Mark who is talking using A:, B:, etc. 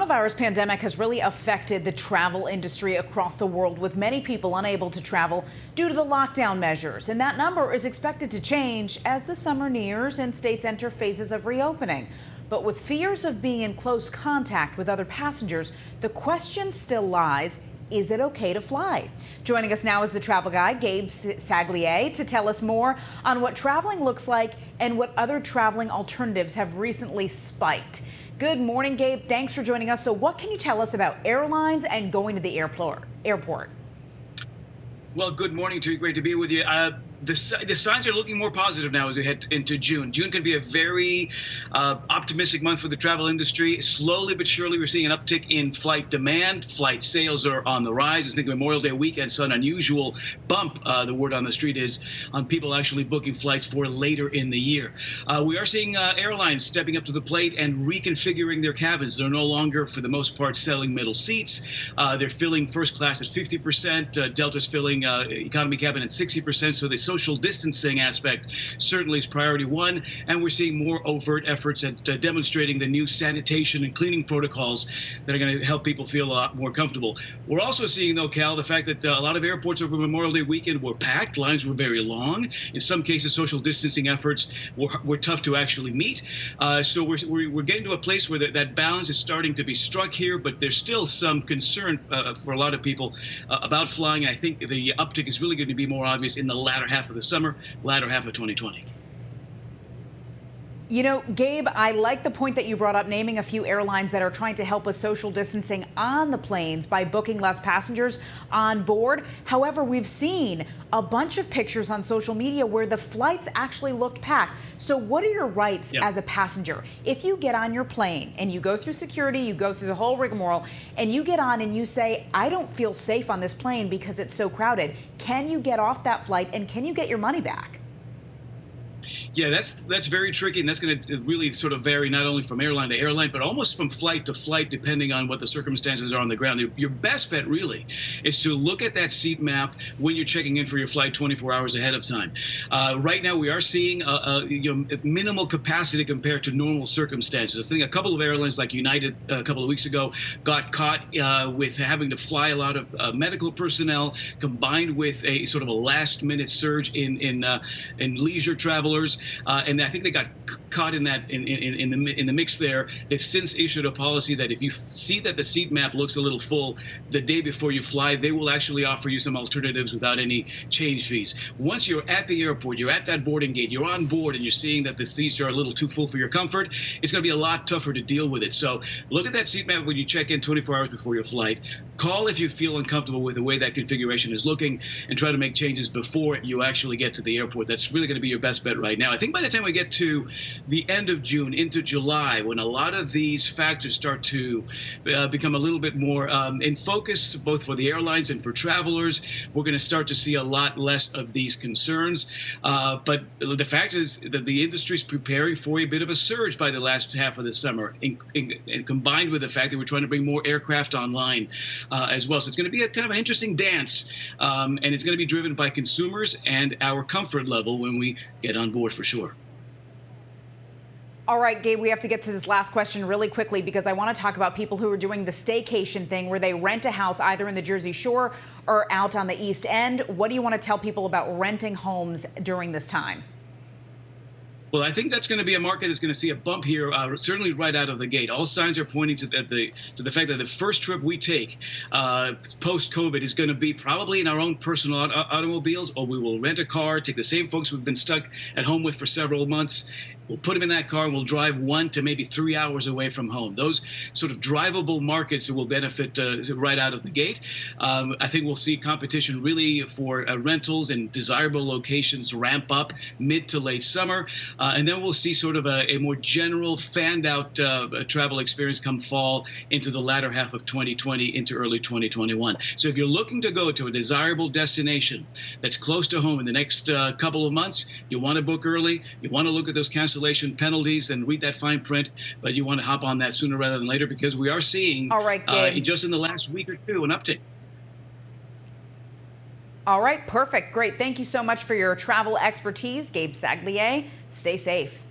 A: coronavirus pandemic has really affected the travel industry across the world, with many people unable to travel due to the lockdown measures. And that number is expected to change as the summer nears and states enter phases of reopening. But with fears of being in close contact with other passengers, the question still lies: is it okay to fly? Joining us now is the travel guy, Gabe Saglier, to tell us more on what traveling looks like and what other traveling alternatives have recently spiked. Good morning, Gabe. Thanks for joining us. So what can you tell us about airlines and going to the airport?
B: Well, good morning to you. Great to be with you. The signs are looking more positive now as we head into June. June can be a very optimistic month for the travel industry. Slowly but surely, we're seeing an uptick in flight demand. Flight sales are on the rise. I think Memorial Day weekend saw an unusual bump. The word on the street is on people actually booking flights for later in the year. We are seeing airlines stepping up to the plate and reconfiguring their cabins. They're no longer, for the most part, selling middle seats. They're filling first class at 50%. Delta's filling economy cabin at 60%. So the social distancing aspect certainly is priority one, and we're seeing more overt efforts at demonstrating the new sanitation and cleaning protocols that are going to help people feel a lot more comfortable. We're also seeing, though, Cal, the fact that a lot of airports over Memorial Day weekend were packed. Lines were very long. In some cases, social distancing efforts were tough to actually meet. So we're getting to a place where that balance is starting to be struck here, but there's still some concern for a lot of people about flying. I think the uptick is really going to be more obvious in the latter half of the summer, latter half of 2020.
A: You know, Gabe, I like the point that you brought up, naming a few airlines that are trying to help with social distancing on the planes by booking less passengers on board. However, we've seen a bunch of pictures on social media where the flights actually looked packed. So what are your rights as a passenger? If you get on your plane and you go through security, you go through the whole rigmarole, and you get on and you say, I don't feel safe on this plane because it's so crowded, can you get off that flight and can you get your money back?
B: Yeah, that's very tricky, and that's going to really sort of vary not only from airline to airline, but almost from flight to flight, depending on what the circumstances are on the ground. Your best bet, really, is to look at that seat map when you're checking in for your flight 24 hours ahead of time. Right now, we are seeing minimal capacity compared to normal circumstances. I think a couple of airlines, like United, a couple of weeks ago, got caught with having to fly a lot of medical personnel, combined with a sort of a last-minute surge in leisure travelers. And I think they got caught in that in the mix there. They've since issued a policy that if you see that the seat map looks a little full the day before you fly, they will actually offer you some alternatives without any change fees. Once you're at the airport, you're at that boarding gate, you're on board, and you're seeing that the seats are a little too full for your comfort, it's going to be a lot tougher to deal with it. So look at that seat map when you check in 24 hours before your flight. Call if you feel uncomfortable with the way that configuration is looking, and try to make changes before you actually get to the airport. That's really going to be your best bet right now. I think by the time we get to the end of June into July, when a lot of these factors start to become a little bit more in focus, both for the airlines and for travelers, we're going to start to see a lot less of these concerns. But the fact is that the industry is preparing for a bit of a surge by the last half of the summer, and combined with the fact that we're trying to bring more aircraft online as well. So it's going to be a kind of an interesting dance, and it's going to be driven by consumers and our comfort level when we get on board, for sure.
A: All right, Gabe, we have to get to this last question really quickly because I want to talk about people who are doing the staycation thing where they rent a house either in the Jersey Shore or out on the East End. What do you want to tell people about renting homes during this time?
B: Well, I think that's going to be a market that's going to see a bump here, certainly right out of the gate. All signs are pointing to the fact that the first trip we take post-COVID is going to be probably in our own personal automobiles, or we will rent a car, take the same folks we've been stuck at home with for several months. We'll put them in that car and we'll drive 1 to maybe 3 hours away from home. Those sort of drivable markets will benefit right out of the gate. I think we'll see competition really for rentals and desirable locations ramp up mid to late summer. And then we'll see sort of a more general fanned out travel experience come fall into the latter half of 2020 into early 2021. So if you're looking to go to a desirable destination that's close to home in the next couple of months, you want to book early, you want to look at those cancellation penalties and read that fine print, but you want to hop on that sooner rather than later because we are seeing,
A: all right, Gabe,
B: just in the last week or two, an uptick.
A: All right, perfect. Great. Thank you so much for your travel expertise, Gabe Saglier. Stay safe.